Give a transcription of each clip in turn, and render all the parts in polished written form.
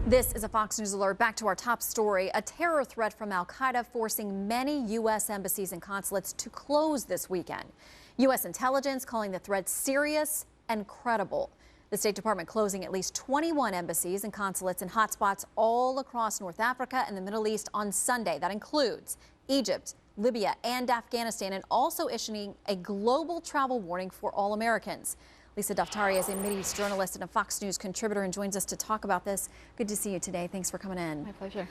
This is a Fox News alert. Back to our top story. A terror threat from al-Qaeda forcing many U.S. embassies and consulates to close this weekend. U.S. intelligence calling the threat serious and credible. The State Department closing at least 21 embassies and consulates in hotspots all across North Africa and the Middle East on Sunday. That includes Egypt, Libya, and Afghanistan, and also issuing a global travel warning for all Americans. Lisa Daftari is a Mideast journalist and a Fox News contributor and joins us to talk about this. Good to see you today. Thanks for coming in. My pleasure.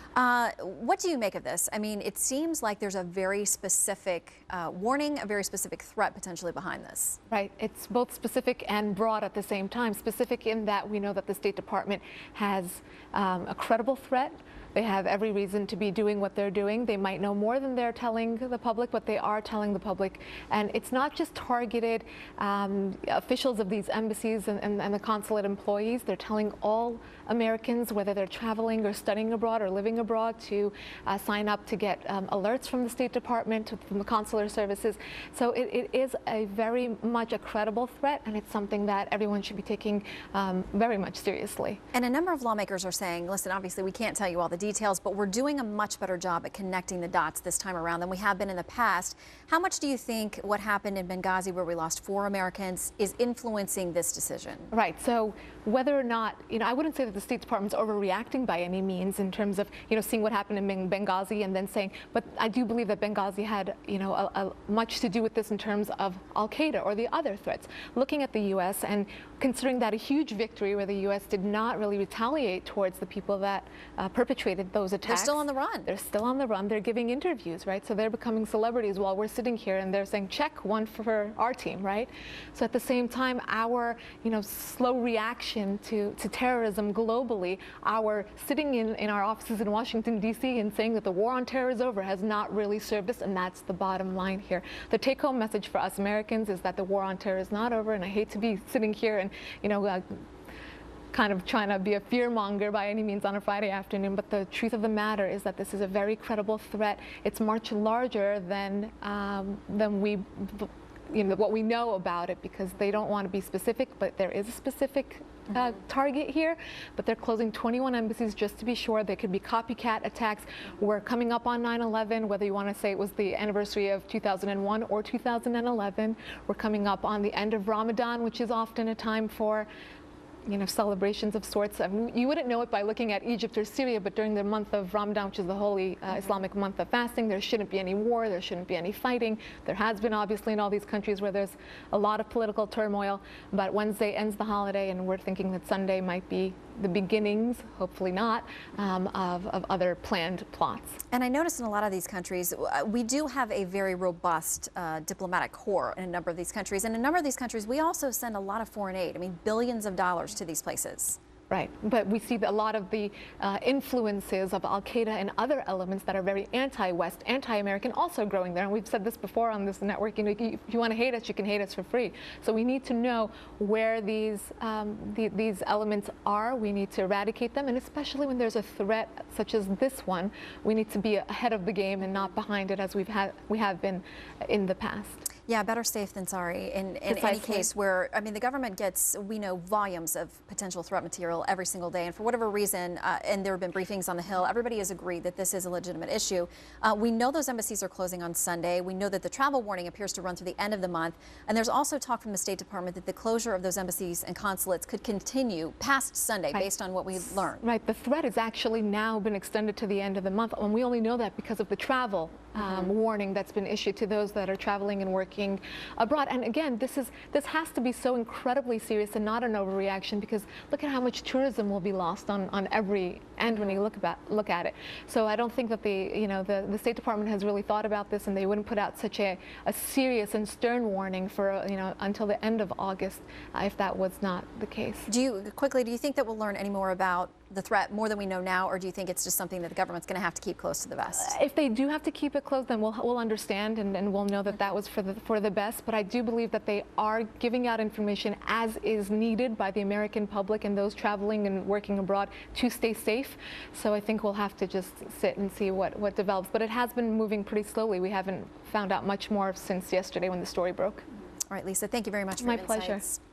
What do you make of this? I mean, it seems like there's a very specific warning, a very specific threat potentially behind this. Right. It's both specific and broad at the same time. Specific in that we know that the State Department has a credible threat. They have every reason to be doing what they're doing. They might know more than they're telling the public, but they are telling the public. And it's not just targeted officials of these embassies and the consulate employees. They're telling all Americans, whether they're traveling or studying abroad or living abroad, to sign up to get alerts from the State Department, from the consular services. So it is a very much a credible threat, and it's something that everyone should be taking very much seriously. And a number of lawmakers are saying, listen, obviously we can't tell you all the details, but we're doing a much better job at connecting the dots this time around than we have been in the past. How much do you think what happened in Benghazi, where we lost 4 Americans, is influencing this decision? Right. So whether or not, I wouldn't say that the State Department's overreacting by any means in terms of, seeing what happened in Benghazi and then saying, but I do believe that Benghazi had, much to do with this in terms of al-Qaeda or the other threats. Looking at the U.S. and considering that a huge victory where the U.S. did not really retaliate towards the people that perpetrated those attacks. They're still on the run. They're still on the run. They're giving interviews, right? So they're becoming celebrities while we're sitting here and they're saying, check, one for our team, right? So at the same time, our, slow reaction to terrorism globally, our sitting in our offices in Washington, D.C. and saying that the war on terror is over has not really served us, and that's the bottom line here. The take-home message for us Americans is that the war on terror is not over, and I hate to be sitting here and, kind of trying to be a fear monger by any means on a Friday afternoon, but the truth of the matter is that this is a very credible threat. It's much larger than we, what we know about it, because they don't want to be specific, but there is a specific target here. But they're closing 21 embassies just to be sure. There could be copycat attacks. We're coming up on 9/11, whether you want to say it was the anniversary of 2001 or 2011. We're coming up on the end of Ramadan, which is often a time for celebrations of sorts. I mean, you wouldn't know it by looking at Egypt or Syria, but during the month of Ramadan, which is the holy Islamic month of fasting, there shouldn't be any war, there shouldn't be any fighting. There has been, obviously, in all these countries where there's a lot of political turmoil, but Wednesday ends the holiday, and we're thinking that Sunday might be the beginnings, hopefully not, of other planned plots. And I noticed in a lot of these countries, we do have a very robust diplomatic corps in a number of these countries. And in a number of these countries, we also send a lot of foreign aid. I mean, billions of dollars to these places. Right, but we see a lot of the influences of al-Qaeda and other elements that are very anti-West, anti-American also growing there. And we've said this before on this network, if you want to hate us, you can hate us for free. So we need to know where these elements are. We need to eradicate them, and especially when there's a threat such as this one, we need to be ahead of the game and not behind it as we have been in the past. Yeah, better safe than sorry in any case where, I mean, the government gets, we know, volumes of potential threat material every single day. And for whatever reason, and there have been briefings on the Hill, everybody has agreed that this is a legitimate issue. We know those embassies are closing on Sunday. We know that the travel warning appears to run through the end of the month. And there's also talk from the State Department that the closure of those embassies and consulates could continue past Sunday, right, based on what we've learned. Right. The threat has actually now been extended to the end of the month. And we only know that because of the travel warning that's been issued to those that are traveling and working abroad. And again, this has to be so incredibly serious and not an overreaction, because look at how much tourism will be lost on every end when you look at it. So I don't think that the State Department has really thought about this, and they wouldn't put out such a serious and stern warning for until the end of August if that was not the case. Do you think that we'll learn any more about the threat more than we know now, or do you think it's just something that the government's going to have to keep close to the vest? If they do have to keep it close, then we'll understand and we'll know that that was for the best. But I do believe that they are giving out information as is needed by the American public and those traveling and working abroad to stay safe. So I think we'll have to just sit and see what develops. But it has been moving pretty slowly. We haven't found out much more since yesterday when the story broke. All right, Lisa, thank you very much for your insights. My pleasure.